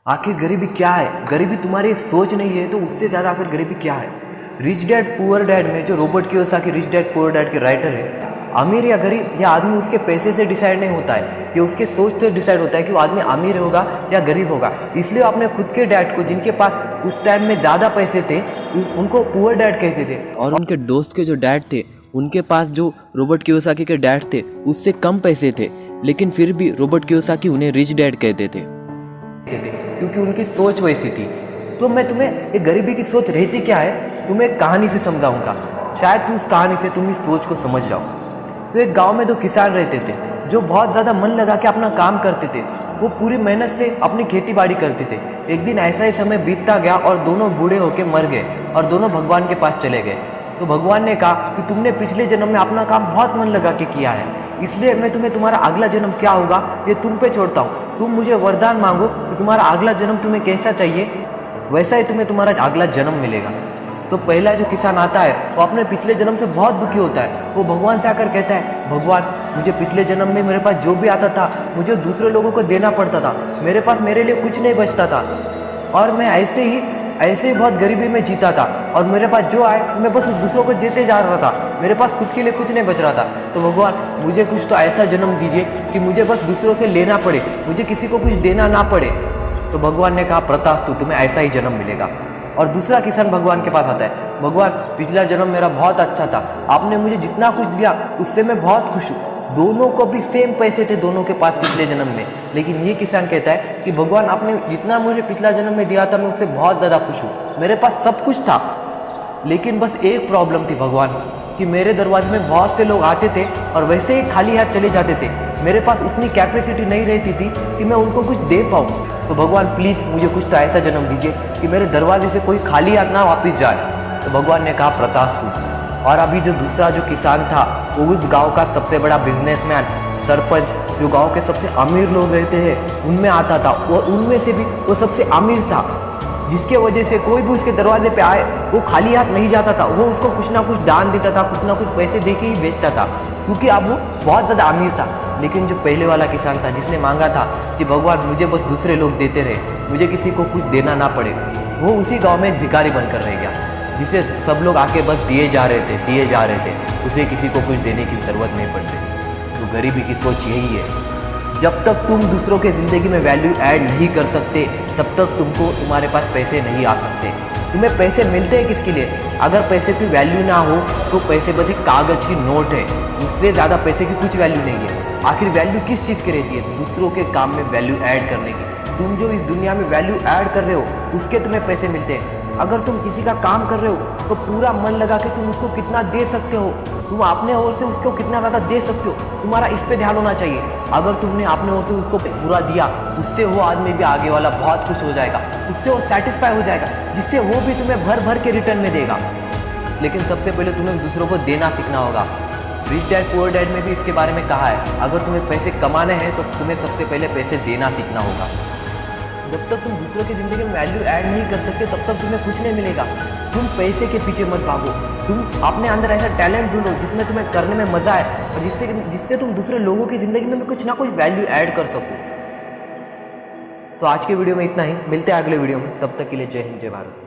आखिर गरीबी क्या है? गरीबी तुम्हारी एक सोच नहीं है तो उससे ज़्यादा आखिर गरीबी क्या है? रिच डैड पुअर डैड में जो Robert Kiyosaki rich dad poor dad के राइटर है, अमीर या गरीब यह आदमी उसके पैसे से डिसाइड नहीं होता है, ये उसके सोच से डिसाइड होता है कि वो आदमी अमीर होगा या गरीब होगा। इसलिए अपने खुद के डैड को, जिनके पास उस टाइम में ज़्यादा पैसे थे, उनको पुअर डैड कहते थे। और उनके दोस्त के जो डैड थे, उनके पास जो रॉबर्ट कियोसाकी के डैड थे उससे कम पैसे थे, लेकिन फिर भी रॉबर्ट कियोसाकी उन्हें रिच डैड कहते थे क्योंकि उनकी सोच वैसी थी। तो मैं तुम्हें ये गरीबी की सोच रहती क्या है तुम्हें एक कहानी से समझाऊंगा, शायद तुम उस कहानी से तुम इस सोच को समझ जाओ। तो एक गांव में दो किसान रहते थे जो बहुत ज़्यादा मन लगा के अपना काम करते थे। वो पूरी मेहनत से अपनी खेती बाड़ी करते थे। एक दिन ऐसा ही समय बीतता गया और दोनों बूढ़े होकर मर गए और दोनों भगवान के पास चले गए। तो भगवान ने कहा कि तुमने पिछले जन्म में अपना काम बहुत मन लगा के किया है, इसलिए मैं तुम्हें तुम्हारा अगला जन्म क्या होगा ये तुम पे छोड़ता हूँ। तुम मुझे वरदान मांगो कि तुम्हारा अगला जन्म तुम्हें कैसा चाहिए, वैसा ही तुम्हें तुम्हारा अगला जन्म मिलेगा। तो पहला जो किसान आता है वो अपने पिछले जन्म से बहुत दुखी होता है। वो भगवान से आकर कहता है, भगवान मुझे पिछले जन्म में मेरे पास जो भी आता था मुझे दूसरे लोगों को देना पड़ता था, मेरे पास मेरे लिए कुछ नहीं बचता था और मैं ऐसे ही बहुत गरीबी में जीता था और मेरे पास जो आए मैं बस दूसरों को देते जा रहा था, मेरे पास खुद के लिए कुछ नहीं बच रहा था। तो भगवान मुझे कुछ तो ऐसा जन्म दीजिए कि मुझे बस दूसरों से लेना पड़े, मुझे किसी को कुछ देना ना पड़े। तो भगवान ने कहा, प्रतास्तु, तुम्हें ऐसा ही जन्म मिलेगा। और दूसरा किसान भगवान के पास आता है, भगवान पिछला जन्म मेरा बहुत अच्छा था, आपने मुझे जितना कुछ दिया उससे मैं बहुत खुश हूँ। दोनों को भी सेम पैसे थे दोनों के पास पिछले जन्म में, लेकिन ये किसान कहता है कि भगवान आपने जितना मुझे पिछला जन्म में दिया था मैं उससे बहुत ज़्यादा खुश हूँ, मेरे पास सब कुछ था, लेकिन बस एक प्रॉब्लम थी भगवान कि मेरे दरवाजे में बहुत से लोग आते थे और वैसे ही खाली हाथ चले जाते थे, मेरे पास उतनी कैपेसिटी नहीं रहती थी कि मैं उनको कुछ दे पाऊँ। तो भगवान प्लीज़ मुझे कुछ तो ऐसा जन्म दीजिए कि मेरे दरवाजे से कोई खाली हाथ ना वापस जाए। तो भगवान ने कहा, प्रतास्तु। और अभी जो दूसरा जो किसान था वो उस गांव का सबसे बड़ा बिजनेसमैन, सरपंच, जो गांव के सबसे अमीर लोग रहते हैं उनमें आता था, और उनमें से भी वो सबसे अमीर था, जिसके वजह से कोई भी उसके दरवाजे पे आए वो खाली हाथ नहीं जाता था, वो उसको कुछ ना कुछ दान देता था, कुछ ना कुछ पैसे दे के ही बेचता था, क्योंकि अब वो बहुत ज़्यादा अमीर था। लेकिन जो पहले वाला किसान था जिसने मांगा था कि भगवान मुझे बस दूसरे लोग देते रहे, मुझे किसी को कुछ देना ना पड़े, वो उसी गाँव में एक भिखारी बनकर रह गया, जिसे सब लोग आके बस दिए जा रहे थे, उसे किसी को कुछ देने की ज़रूरत नहीं पड़ती। तो गरीबी की सोच यही है, जब तक तुम दूसरों के ज़िंदगी में वैल्यू ऐड नहीं कर सकते तब तक तुम्हारे पास पैसे नहीं आ सकते। तुम्हें पैसे मिलते हैं किसके लिए? अगर पैसे की वैल्यू ना हो तो पैसे बस एक कागज़ की नोट है, उससे ज़्यादा पैसे की कुछ वैल्यू नहीं है। आखिर वैल्यू किस चीज़ की रहती है? दूसरों के काम में वैल्यू ऐड करने की। तुम जो इस दुनिया में वैल्यू ऐड कर रहे हो उसके तुम्हें पैसे मिलते हैं। अगर तुम किसी का काम कर रहे हो तो पूरा मन लगा के तुम उसको कितना दे सकते हो, तुम अपने ओर से उसको कितना ज़्यादा दे सकते हो, तुम्हारा इस पे ध्यान होना चाहिए। अगर तुमने अपने ओर से उसको पूरा दिया, उससे वो आदमी भी आगे वाला बहुत खुश हो जाएगा, उससे वो सेटिस्फाई हो जाएगा, जिससे वो भी तुम्हें भर भर के रिटर्न में देगा। लेकिन सबसे पहले तुम्हें दूसरों को देना सीखना होगा। रिच डैड पुअर डैड में भी इसके बारे में कहा है, अगर तुम्हें पैसे कमाने हैं तो तुम्हें सबसे पहले पैसे देना सीखना होगा। जब तक तुम दूसरों की ज़िंदगी में वैल्यू ऐड नहीं कर सकते तब तक तुम्हें कुछ नहीं मिलेगा। तुम पैसे के पीछे मत भागो, तुम अपने अंदर ऐसा टैलेंट ढूंढो जिसमें तुम्हें करने में मज़ा आए और जिससे तुम दूसरे लोगों की ज़िंदगी में भी कुछ ना कुछ वैल्यू ऐड कर सको। तो आज के वीडियो में इतना ही, मिलते हैं अगले वीडियो में, तब तक के लिए जय हिंद, जय भारत।